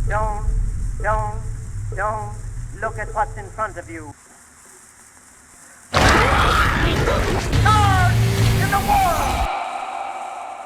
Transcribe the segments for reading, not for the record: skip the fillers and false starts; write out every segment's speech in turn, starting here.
Don't, don't, don't look at what's in front of you.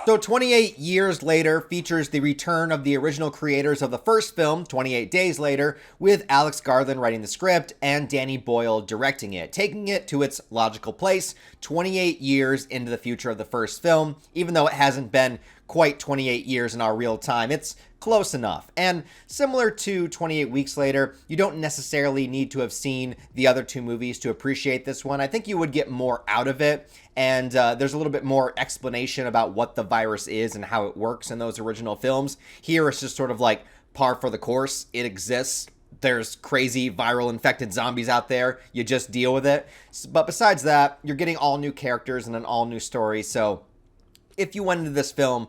So 28 years later features the return of the original creators of the first film, 28 Days Later, with Alex Garland writing the script and Danny Boyle directing it, taking it to its logical place 28 years into the future of the first film, even though it hasn't been quite 28 years in our real time. It's close enough. And similar to 28 Weeks Later, you don't necessarily need to have seen the other two movies to appreciate this one. I think you would get more out of it. And there's a little bit more explanation about what the virus is and how it works in those original films. Here, it's just sort of like par for the course. It exists. There's crazy viral infected zombies out there. You just deal with it. But besides that, you're getting all new characters and an all new story. So if you went into this film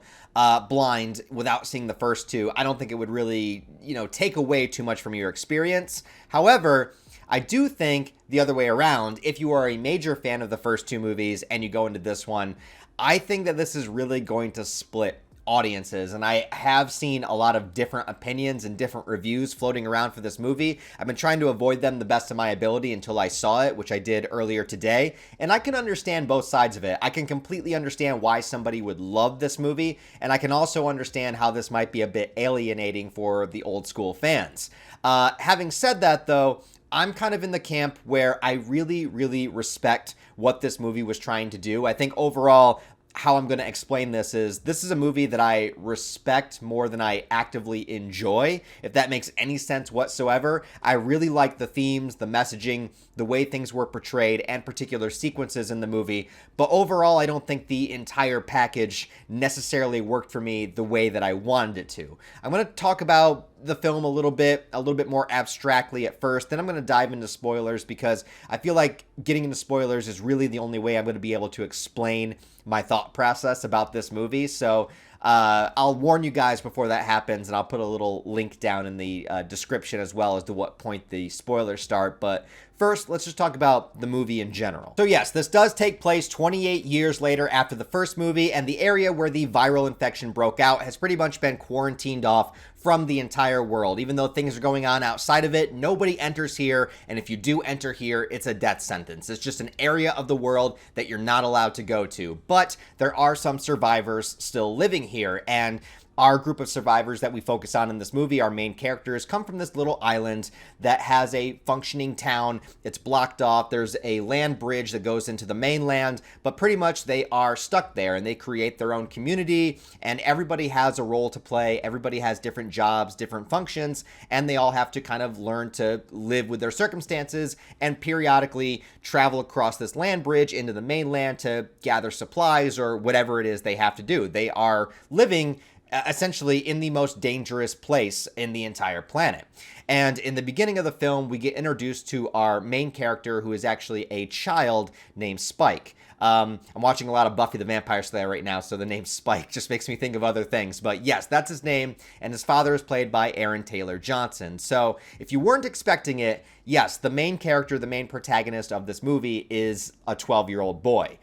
blind without seeing the first two, I don't think it would really, take away too much from your experience. However, I do think the other way around, if you are a major fan of the first two movies and you go into this one, I think that this is really going to split audiences, and I have seen a lot of different opinions and different reviews floating around for this movie. I've been trying to avoid them the best of my ability until I saw it, which I did earlier today, and I can understand both sides of it. I can completely understand why somebody would love this movie, and I can also understand how this might be a bit alienating for the old school fans. Having said that, though, I'm kind of in the camp where I really, really respect what this movie was trying to do. I think overall, how I'm going to explain this is a movie that I respect more than I actively enjoy, if that makes any sense whatsoever. I really like the themes, the messaging, the way things were portrayed, and particular sequences in the movie. But overall, I don't think the entire package necessarily worked for me the way that I wanted it to. I'm going to talk about the film a little bit more abstractly at first, then I'm going to dive into spoilers, because I feel like getting into spoilers is really the only way I'm going to be able to explain my thought process about this movie. So I'll warn you guys before that happens, and I'll put a little link down in the description as well as to what point the spoilers start. But first, let's just talk about the movie in general. So yes, this does take place 28 years later after the first movie, and the area where the viral infection broke out has pretty much been quarantined off from the entire world. Even though things are going on outside of it, nobody enters here, and if you do enter here, it's a death sentence. It's just an area of the world that you're not allowed to go to. But there are some survivors still living here, and our group of survivors that we focus on in this movie, our main characters, come from this little island that has a functioning town. It's blocked off. There's a land bridge that goes into the mainland, but pretty much they are stuck there, and they create their own community, and everybody has a role to play. Everybody has different jobs, different functions, and they all have to kind of learn to live with their circumstances and periodically travel across this land bridge into the mainland to gather supplies or whatever it is they have to do. They are living essentially in the most dangerous place in the entire planet. And in the beginning of the film, we get introduced to our main character, who is actually a child named Spike. I'm watching a lot of Buffy the Vampire Slayer right now, so the name Spike just makes me think of other things. But yes, that's his name, and his father is played by Aaron Taylor Johnson. So if you weren't expecting it, yes, the main character, the main protagonist of this movie is a 12-year-old boy.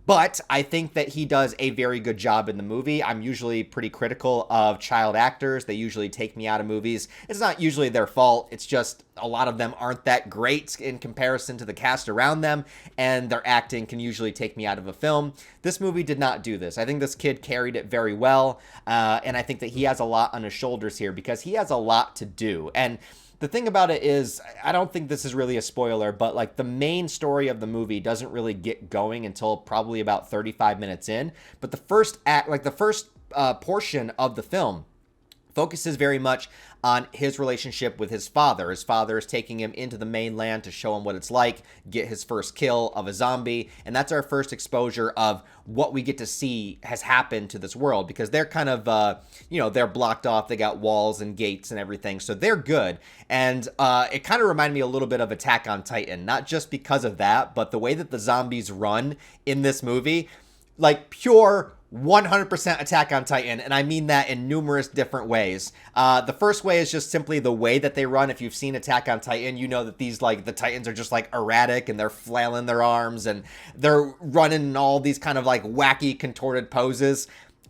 But I think that he does a very good job in the movie. I'm usually pretty critical of child actors. They usually take me out of movies. It's not usually their fault. It's just a lot of them aren't that great in comparison to the cast around them, and their acting can usually take me out of a film. This movie did not do this. I think this kid carried it very well, and I think that he has a lot on his shoulders here because he has a lot to do. And the thing about it is, I don't think this is really a spoiler, but like the main story of the movie doesn't really get going until probably about 35 minutes in. But the first act, like the first portion of the film, focuses very much on his relationship with his father. His father is taking him into the mainland to show him what it's like, get his first kill of a zombie, and that's our first exposure of what we get to see has happened to this world, because they're kind of, they're blocked off, they got walls and gates and everything, so they're good, and it kind of reminded me a little bit of Attack on Titan, not just because of that, but the way that the zombies run in this movie, like pure 100% Attack on Titan, and I mean that in numerous different ways. The first way is just simply the way that they run. If you've seen Attack on Titan, you know that these, like, the Titans are just, like, erratic, and they're flailing their arms, and they're running in all these kind of, like, wacky, contorted poses.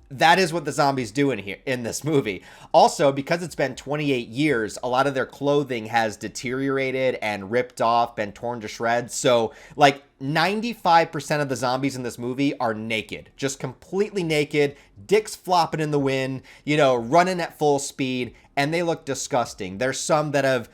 that is what the zombies do in here in this movie. Also, because it's been 28 years, a lot of their clothing has deteriorated and ripped off, been torn to shreds. So, like 95% of the zombies in this movie are naked, just completely naked, dicks flopping in the wind, running at full speed, and they look disgusting. There's some that have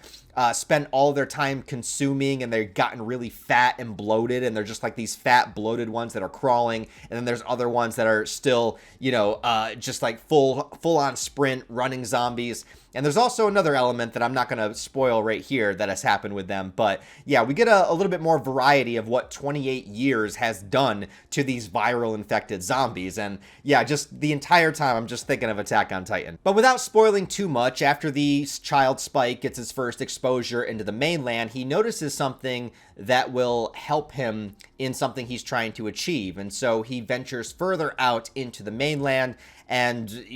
spent all their time consuming and they've gotten really fat and bloated, and they're just like these fat bloated ones that are crawling, and then there's other ones that are still just like full on sprint running zombies. And there's also another element that I'm not going to spoil right here that has happened with them. But yeah, we get a little bit more variety of what 28 years has done to these viral infected zombies. And yeah, just the entire time I'm just thinking of Attack on Titan. But without spoiling too much, after the child Spike gets his first exposure into the mainland, he notices something that will help him in something he's trying to achieve. And so he ventures further out into the mainland, and,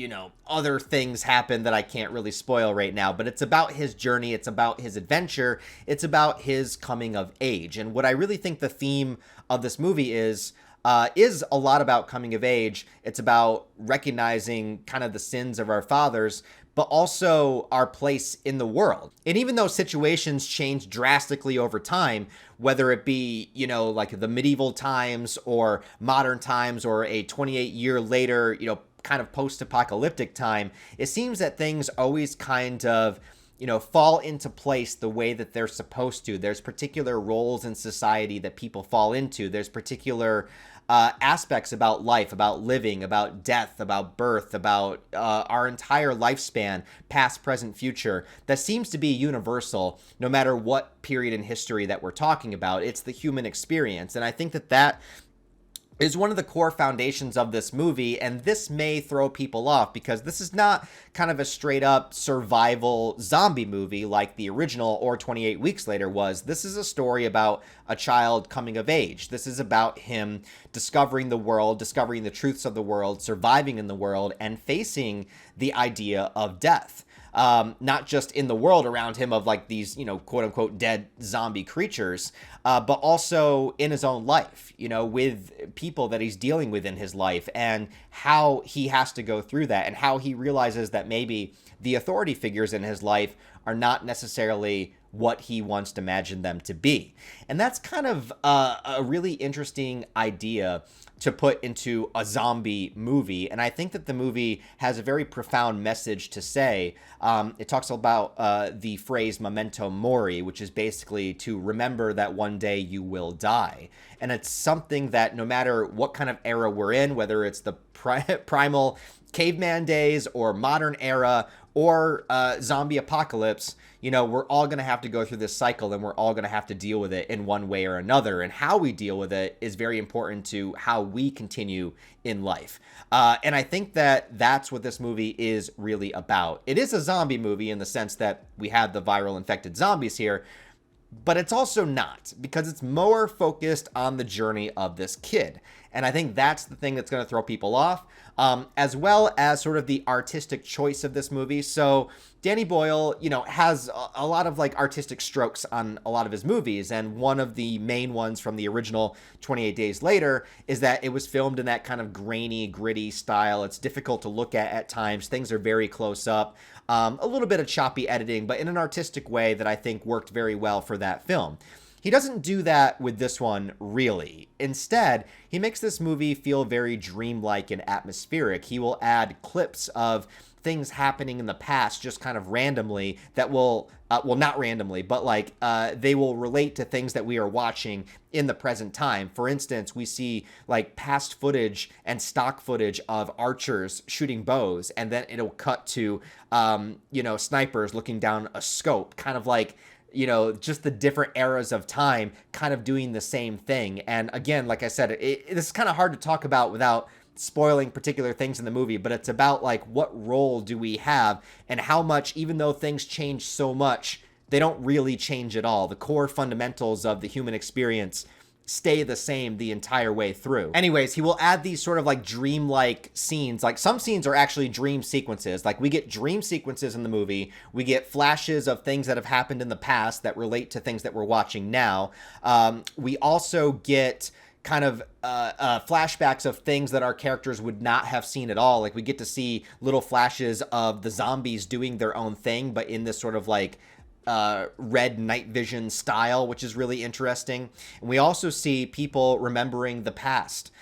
other things happen that I can't really spoil right now, but it's about his journey. It's about his adventure. It's about his coming of age. And what I really think the theme of this movie is a lot about coming of age. It's about recognizing kind of the sins of our fathers, but also our place in the world. And even though situations change drastically over time, whether it be, like the medieval times or modern times or a 28-year later, kind of post-apocalyptic time, it seems that things always kind of fall into place the way that they're supposed to. There's particular roles in society that people fall into. There's particular aspects about life, about living, about death, about birth, about our entire lifespan, past, present, future, that seems to be universal no matter what period in history that we're talking about. It's the human experience. And I think that is one of the core foundations of this movie, and this may throw people off because this is not kind of a straight up survival zombie movie like the original or 28 Weeks Later was. This is a story about a child coming of age. This is about him discovering the world, discovering the truths of the world, surviving in the world, and facing the idea of death. Not just in the world around him of like these, quote unquote dead zombie creatures, but also in his own life, with people that he's dealing with in his life, and how he has to go through that, and how he realizes that maybe the authority figures in his life are not necessarily what he once imagined them to be. And that's kind of a really interesting idea to put into a zombie movie. And I think that the movie has a very profound message to say. It talks about the phrase memento mori, which is basically to remember that one day you will die. And it's something that no matter what kind of era we're in, whether it's the primal caveman days or modern era or zombie apocalypse, we're all going to have to go through this cycle, and we're all going to have to deal with it in one way or another. And how we deal with it is very important to how we continue in life. And I think that that's what this movie is really about. It is a zombie movie in the sense that we have the viral infected zombies here, but it's also not, because it's more focused on the journey of this kid. And I think that's the thing that's going to throw people off, as well as sort of the artistic choice of this movie. So Danny Boyle, has a lot of like artistic strokes on a lot of his movies. And one of the main ones from the original 28 Days Later is that it was filmed in that kind of grainy, gritty style. It's difficult to look at times. Things are very close up. A little bit of choppy editing, but in an artistic way that I think worked very well for that film. He doesn't do that with this one, really. Instead, he makes this movie feel very dreamlike and atmospheric. He will add clips of things happening in the past just kind of randomly that will, not randomly, but like they will relate to things that we are watching in the present time. For instance, we see like past footage and stock footage of archers shooting bows, and then it'll cut to, snipers looking down a scope, kind of like, just the different eras of time kind of doing the same thing. And again, like I said, this is kind of hard to talk about without spoiling particular things in the movie, but it's about like what role do we have, and how much, even though things change so much, they don't really change at all. The core fundamentals of the human experience stay the same the entire way through. Anyways, he will add these sort of like dreamlike scenes. Like some scenes are actually dream sequences. Like we get dream sequences in the movie. We get flashes of things that have happened in the past that relate to things that we're watching now. We also get kind of flashbacks of things that our characters would not have seen at all. Like we get to see little flashes of the zombies doing their own thing, but in this sort of like red night vision style, which is really interesting. And we also see people remembering the past.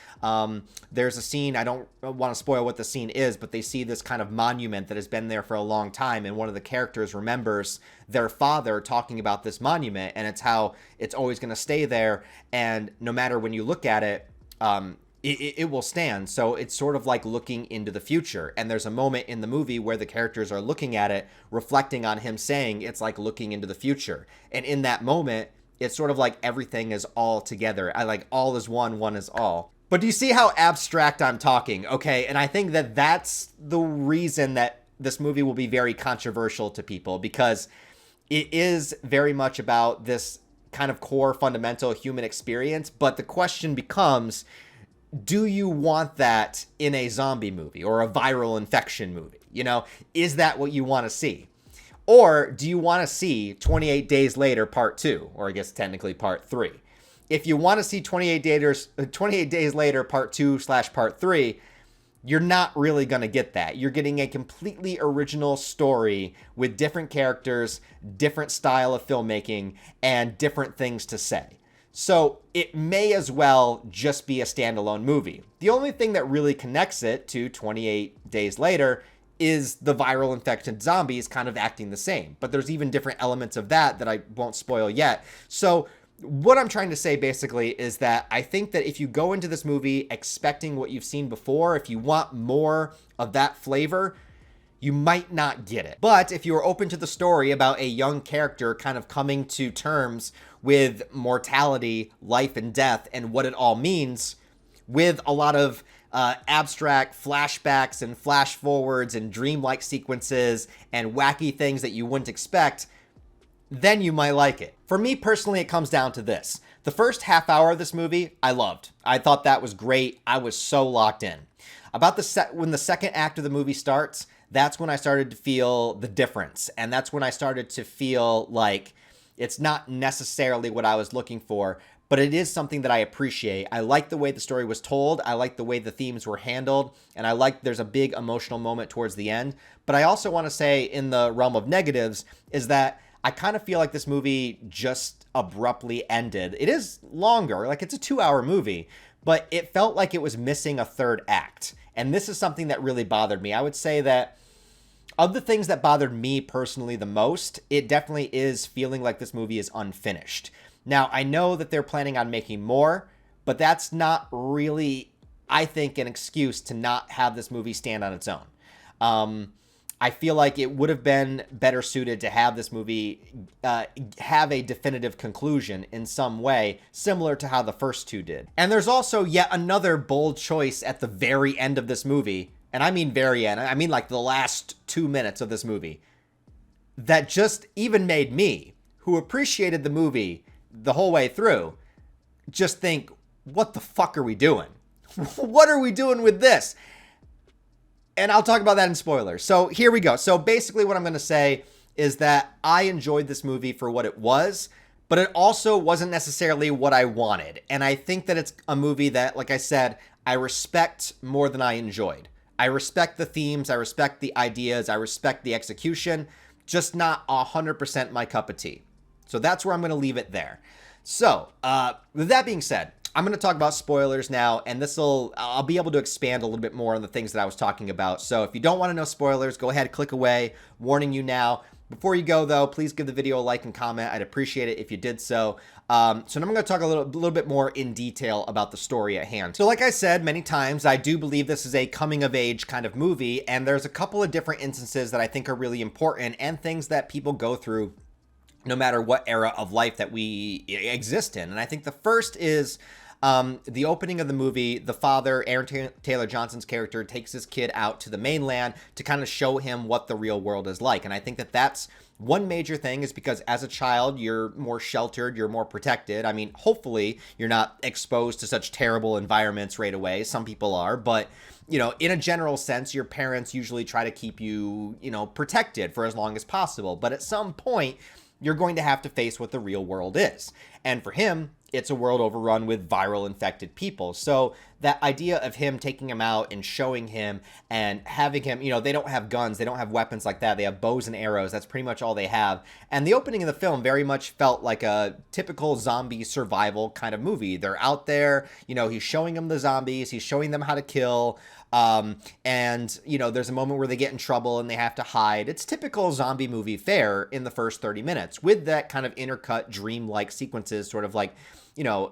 There's a scene, I don't want to spoil what the scene is, but they see this kind of monument that has been there for a long time, and one of the characters remembers their father talking about this monument, and it's how it's always going to stay there, and no matter when you look at it, it will stand. So it's sort of like looking into the future. And there's a moment in the movie where the characters are looking at it, reflecting on him saying it's like looking into the future. And in that moment, it's sort of like everything is all together. I like all is one, one is all. But do you see how abstract I'm talking? Okay, and I think that that's the reason that this movie will be very controversial to people, because it is very much about this kind of core fundamental human experience. But the question becomes, do you want that in a zombie movie or a viral infection movie? You know, is that what you want to see? Or do you want to see 28 Days Later Part 2, or I guess technically Part 3? If you want to see 28 Days Later Part 2/Part 3, you're not really going to get that. You're getting a completely original story with different characters, different style of filmmaking, and different things to say. So it may as well just be a standalone movie. The only thing that really connects it to 28 Days Later is the viral infected zombies kind of acting the same. But there's even different elements of that I won't spoil yet. So what I'm trying to say basically is that I think that if you go into this movie expecting what you've seen before, if you want more of that flavor, you might not get it. But if you are open to the story about a young character kind of coming to terms with mortality, life and death, and what it all means, with a lot of abstract flashbacks and flash forwards and dreamlike sequences and wacky things that you wouldn't expect, then you might like it. For me personally, it comes down to this. The first half hour of this movie, I loved. I thought that was great. I was so locked in. About when the second act of the movie starts, that's when I started to feel the difference. And that's when I started to feel like it's not necessarily what I was looking for, but it is something that I appreciate. I like the way the story was told. I like the way the themes were handled. And I like there's a big emotional moment towards the end. But I also want to say, in the realm of negatives, is that I kind of feel like this movie just abruptly ended. It is longer, like it's a 2-hour movie, but it felt like it was missing a third act. And this is something that really bothered me. I would say that of the things that bothered me personally the most, it definitely is feeling like this movie is unfinished. Now, I know that they're planning on making more, but that's not really, I think, an excuse to not have this movie stand on its own. I feel like it would have been better suited to have this movie have a definitive conclusion in some way, similar to how the first two did. And there's also yet another bold choice at the very end of this movie, and I mean very end, I mean like the last 2 minutes of this movie, that just even made me, who appreciated the movie the whole way through, just think, what the fuck are we doing? What are we doing with this? And I'll talk about that in spoilers. So here we go. So basically what I'm going to say is that I enjoyed this movie for what it was, but it also wasn't necessarily what I wanted. And I think that it's a movie that, like I said, I respect more than I enjoyed. I respect the themes, I respect the ideas, I respect the execution, just not 100% my cup of tea. So that's where I'm going to leave it there. So with that being said, I'm going to talk about spoilers now, and I'll be able to expand a little bit more on the things that I was talking about. So if you don't want to know spoilers, go ahead, click away. Warning you now. Before you go, though, please give the video a like and comment. I'd appreciate it if you did so. So now I'm going to talk a little bit more in detail about the story at hand. So like I said many times, I do believe this is a coming-of-age kind of movie, and there's a couple of different instances that I think are really important and things that people go through no matter what era of life that we exist in. And I think the first is the opening of the movie. The father, Aaron Taylor Johnson's character, takes his kid out to the mainland to kind of show him what the real world is like. And I think that that's one major thing, is because as a child, you're more sheltered, you're more protected. I mean, hopefully you're not exposed to such terrible environments right away. Some people are, but you know, in a general sense, your parents usually try to keep you, protected for as long as possible. But at some point, you're going to have to face what the real world is. And for him, it's a world overrun with viral infected people. So that idea of him taking him out and showing him and having him, they don't have guns, they don't have weapons like that. They have bows and arrows. That's pretty much all they have. And the opening of the film very much felt like a typical zombie survival kind of movie. They're out there, he's showing them the zombies, he's showing them how to kill. And there's a moment where they get in trouble and they have to hide. It's typical zombie movie fare in the first 30 minutes with that kind of intercut dream-like sequences sort of like,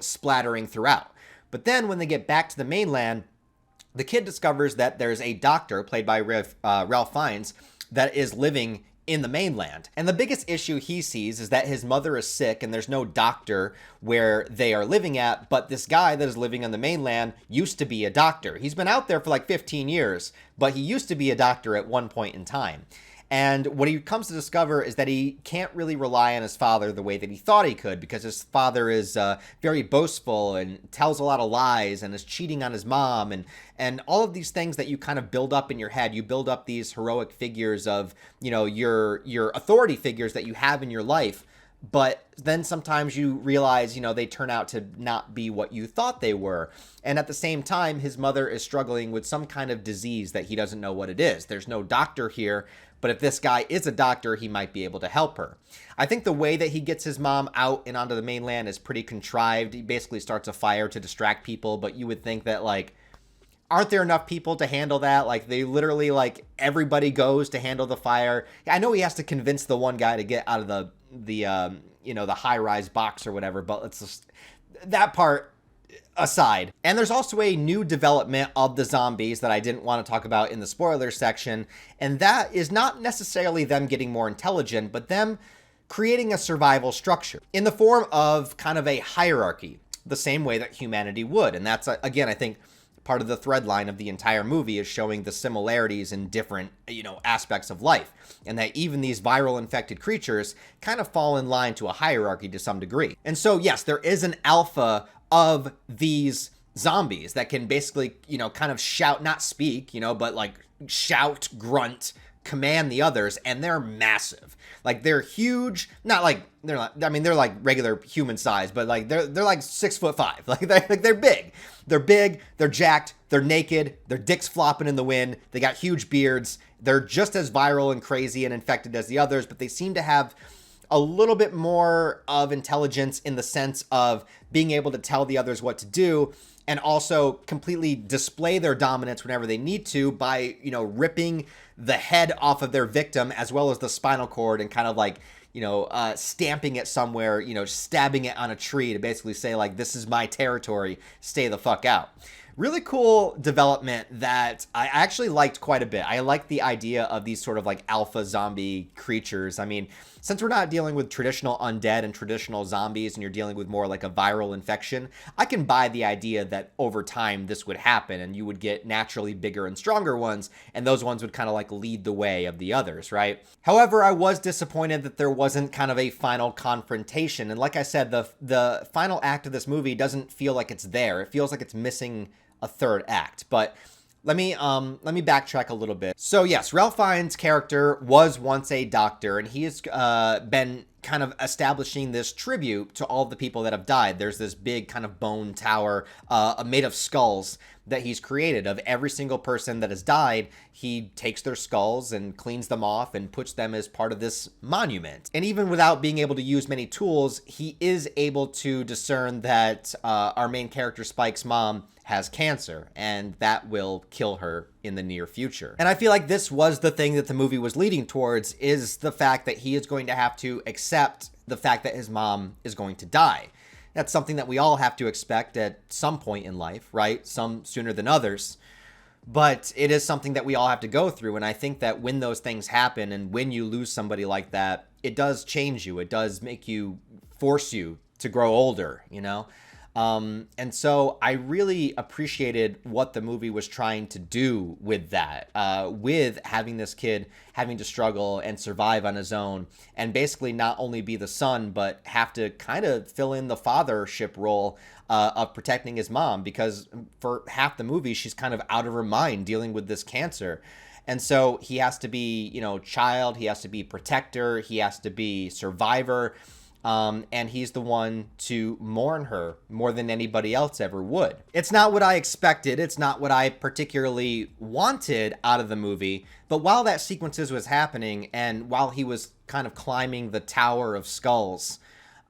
splattering throughout. But then when they get back to the mainland, the kid discovers that there's a doctor played by Ralph Fiennes that is living in the mainland. And the biggest issue he sees is that his mother is sick and there's no doctor where they are living at, but this guy that is living on the mainland used to be a doctor. He's been out there for like 15 years, but he used to be a doctor at one point in time. And what he comes to discover is that he can't really rely on his father the way that he thought he could, because his father is very boastful and tells a lot of lies and is cheating on his mom and all of these things that you kind of build up in your head. You build up these heroic figures of, your authority figures that you have in your life. But then sometimes you realize, they turn out to not be what you thought they were. And at the same time, his mother is struggling with some kind of disease that he doesn't know what it is. There's no doctor here, but if this guy is a doctor, he might be able to help her. I think the way that he gets his mom out and onto the mainland is pretty contrived. He basically starts a fire to distract people, but you would think that, aren't there enough people to handle that? They literally, everybody goes to handle the fire. I know he has to convince the one guy to get out of the high-rise box or whatever, but let's just, that part aside. And there's also a new development of the zombies that I didn't want to talk about in the spoilers section, and that is not necessarily them getting more intelligent, but them creating a survival structure in the form of kind of a hierarchy, the same way that humanity would. And that's, again, I think part of the thread line of the entire movie is showing the similarities in different, aspects of life, and that even these viral infected creatures kind of fall in line to a hierarchy to some degree. And so, yes, there is an alpha of these zombies that can basically, kind of shout, not speak, but shout, grunt, command the others, and they're massive. They're huge, they're like regular human size, but they're like 6'5". They're big. They're big, they're jacked, they're naked, their dicks flopping in the wind, they got huge beards, they're just as viral and crazy and infected as the others, but they seem to have a little bit more of intelligence in the sense of being able to tell the others what to do, and also completely display their dominance whenever they need to by, ripping the head off of their victim as well as the spinal cord and kind of stamping it somewhere, stabbing it on a tree to basically say, this is my territory, stay the fuck out. Really cool development that I actually liked quite a bit. I like the idea of these sort of alpha zombie creatures. I mean, since we're not dealing with traditional undead and traditional zombies and you're dealing with more like a viral infection, I can buy the idea that over time this would happen and you would get naturally bigger and stronger ones, and those ones would kind of lead the way of the others, right? However, I was disappointed that there wasn't kind of a final confrontation. And like I said, the final act of this movie doesn't feel like it's there. It feels like it's missing a third act. But let me backtrack a little bit. So yes, Ralph Fiennes' character was once a doctor, and he has been kind of establishing this tribute to all the people that have died. There's this big kind of bone tower made of skulls that he's created of every single person that has died. He takes their skulls and cleans them off and puts them as part of this monument. And even without being able to use many tools, he is able to discern that our main character, Spike's mom, has cancer, and that will kill her in the near future. And I feel like this was the thing that the movie was leading towards, is the fact that he is going to have to accept the fact that his mom is going to die. That's something that we all have to expect at some point in life, right? Some sooner than others. But it is something that we all have to go through. And I think that when those things happen and when you lose somebody like that, it does change you. It does make you, force you to grow older, And so I really appreciated what the movie was trying to do with that, with having this kid having to struggle and survive on his own and basically not only be the son, but have to kind of fill in the fathership role of protecting his mom, because for half the movie, she's kind of out of her mind dealing with this cancer. And so he has to be, child, he has to be protector, he has to be survivor, And he's the one to mourn her more than anybody else ever would. It's not what I expected. It's not what I particularly wanted out of the movie. But while that sequences was happening and while he was kind of climbing the Tower of Skulls,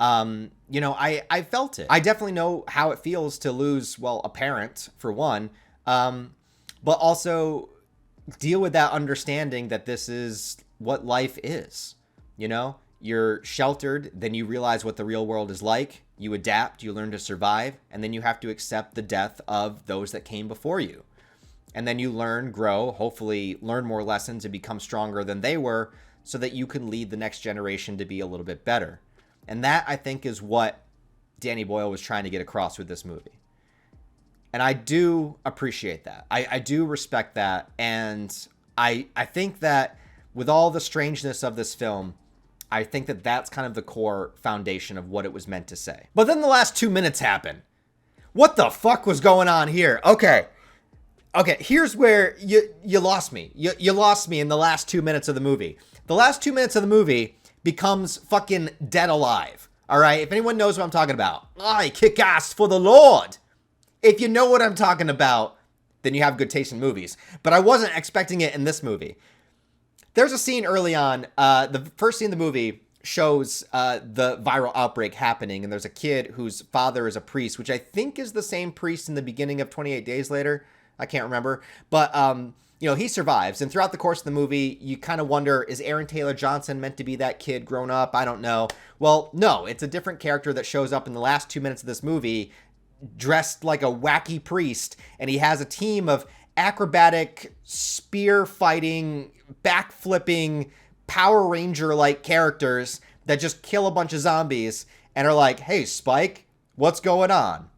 you know, I felt it. I definitely know how it feels to lose, well, a parent, for one, but also deal with that understanding that this is what life is, you know? You're sheltered, then you realize what the real world is like, you adapt, you learn to survive, and then you have to accept the death of those that came before you. And then you learn, grow, hopefully learn more lessons and become stronger than they were so that you can lead the next generation to be a little bit better. And that, I think, is what Danny Boyle was trying to get across with this movie. And I do appreciate that. I do respect that. And I think that with all the strangeness of this film, I think that that's kind of the core foundation of what it was meant to say. But then the last 2 minutes happen. What the fuck was going on here? Okay, here's where you lost me. You lost me in the last 2 minutes of the movie. The last 2 minutes of the movie becomes fucking Dead Alive. All right, if anyone knows what I'm talking about. I kick ass for the Lord. If you know what I'm talking about, then you have good taste in movies. But I wasn't expecting it in this movie. There's a scene early on, the first scene of the movie shows the viral outbreak happening, and there's a kid whose father is a priest, which I think is the same priest in the beginning of 28 Days Later. I can't remember. But, you know, he survives, and throughout the course of the movie, you kind of wonder, is Aaron Taylor Johnson meant to be that kid grown up? I don't know. Well, no, it's a different character that shows up in the last 2 minutes of this movie, dressed like a wacky priest, and he has a team of acrobatic, spear fighting, backflipping, Power Ranger-like characters that just kill a bunch of zombies and are like, hey, Spike, what's going on?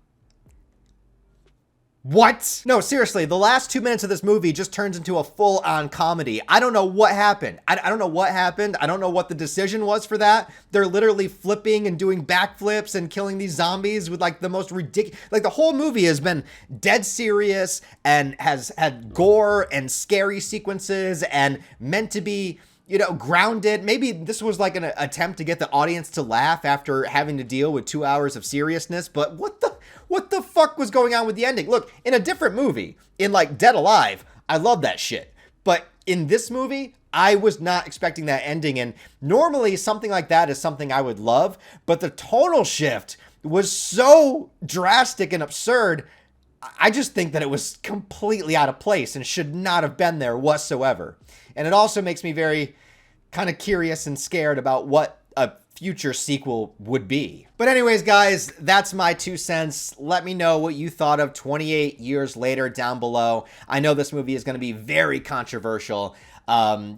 What? No, seriously, the last 2 minutes of this movie just turns into a full-on comedy. I don't know what happened. I don't know what happened. I don't know what the decision was for that. They're literally flipping and doing backflips and killing these zombies with like the most ridiculous... Like the whole movie has been dead serious and has had gore and scary sequences and meant to be, you know, grounded. Maybe this was like an attempt to get the audience to laugh after having to deal with 2 hours of seriousness. But what the fuck was going on with the ending? Look, in a different movie, in like Dead Alive, I love that shit. But in this movie, I was not expecting that ending. And normally something like that is something I would love. But the tonal shift was so drastic and absurd. I just think that it was completely out of place and should not have been there whatsoever. And it also makes me very kind of curious and scared about what a future sequel would be. But anyways, guys, that's my 2 cents. Let me know what you thought of 28 Years Later down below. I know this movie is going to be very controversial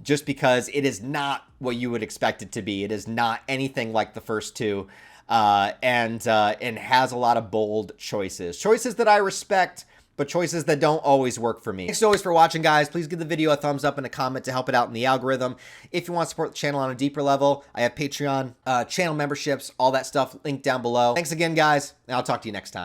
just because it is not what you would expect it to be. It is not anything like the first two. And has a lot of bold choices. Choices that I respect, but choices that don't always work for me. Thanks always for watching, guys. Please give the video a thumbs up and a comment to help it out in the algorithm. If you want to support the channel on a deeper level, I have Patreon, channel memberships, all that stuff linked down below. Thanks again, guys, and I'll talk to you next time.